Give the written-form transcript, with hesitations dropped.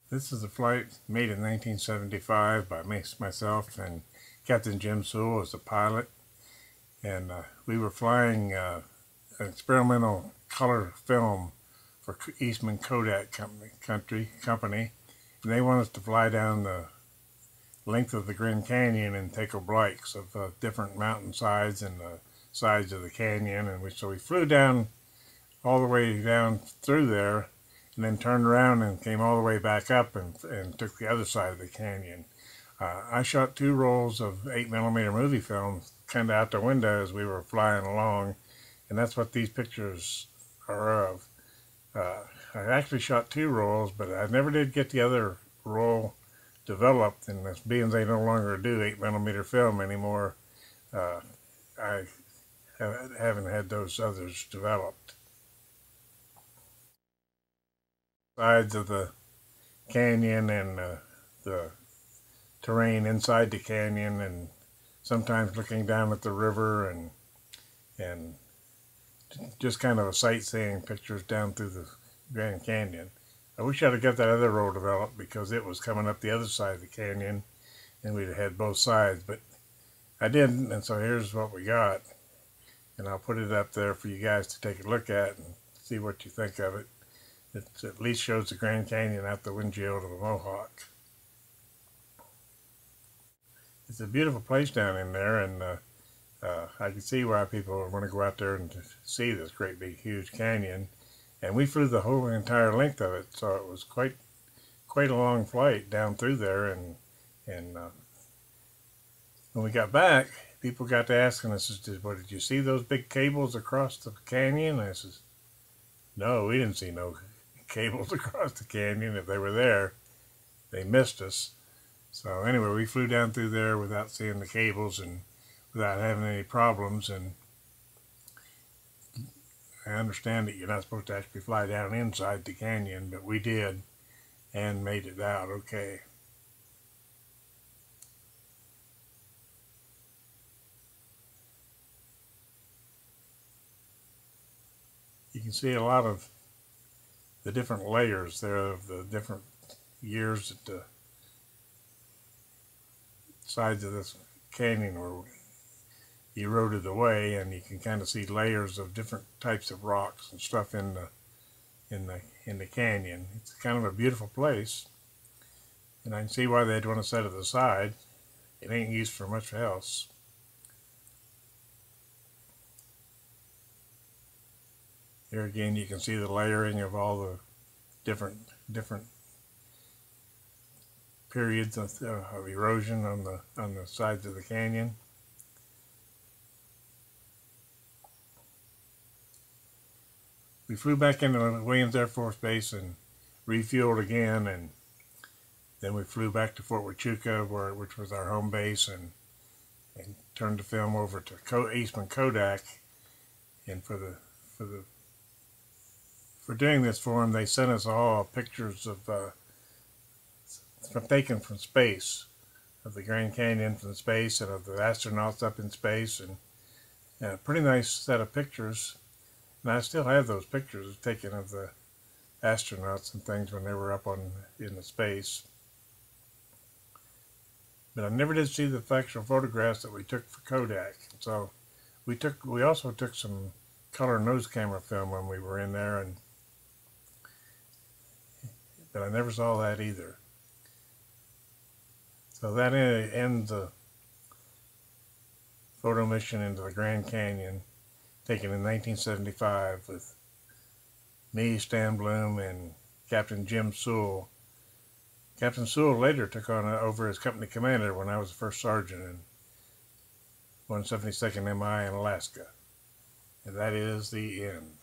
This is a flight made in 1975 by myself and Captain Jim Sewell as the pilot. And we were flying an experimental color film for Eastman Kodak Company. And they want us to fly down the length of the Grand Canyon and take obliques of different mountain sides and the sides of the canyon. And so we flew down all the way down through there, and then turned around and came all the way back up and took the other side of the canyon. I shot 2 rolls of 8mm movie film kind of out the window as we were flying along, and that's what these pictures are of. I actually shot 2 rolls, but I never did get the other roll developed, and as being they no longer do 8mm film anymore, I haven't had those others developed. Sides of the canyon and the terrain inside the canyon, and sometimes looking down at the river and just kind of a sightseeing pictures down through the Grand Canyon. I wish I'd have got that other roll developed because it was coming up the other side of the canyon and we'd have had both sides, but I didn't, and so here's what we got, and I'll put it up there for you guys to take a look at and see what you think of it. It at least shows the Grand Canyon out the windshield of a Mohawk. It's a beautiful place down in there, and I can see why people want to go out there and see this great big huge canyon. And we flew the whole entire length of it, so it was quite a long flight down through there. And when we got back, people got to asking us, "Well, did you see those big cables across the canyon?" And I says, "No, we didn't see no cables across the canyon. If they were there, they missed us." So anyway, we flew down through there without seeing the cables and without having any problems. And I understand that you're not supposed to actually fly down inside the canyon, but we did and made it out okay. You can see a lot of the different layers there of the different years that the sides of this canyon were eroded away, and you can kind of see layers of different types of rocks and stuff in the canyon. It's kind of a beautiful place, and I can see why they'd want to set it aside. It ain't used for much else. Here again, you can see the layering of all the different periods of erosion on the sides of the canyon. We flew back into Williams Air Force Base and refueled again, and then we flew back to Fort Huachucca, which was our home base, and turned the film over to Eastman Kodak. And for doing this for them, they sent us all pictures of taken from space, of the Grand Canyon from space and of the astronauts up in space, and a pretty nice set of pictures. And I still have those pictures taken of the astronauts and things when they were up in the space. But I never did see the actual photographs that we took for Kodak. So we also took some color nose camera film when we were in there, but I never saw that either. So that ends the photo mission into the Grand Canyon, taken in 1975 with me, Stan Bloom, and Captain Jim Sewell. Captain Sewell later took over as company commander when I was the first sergeant in 172nd MI in Alaska. And that is the end.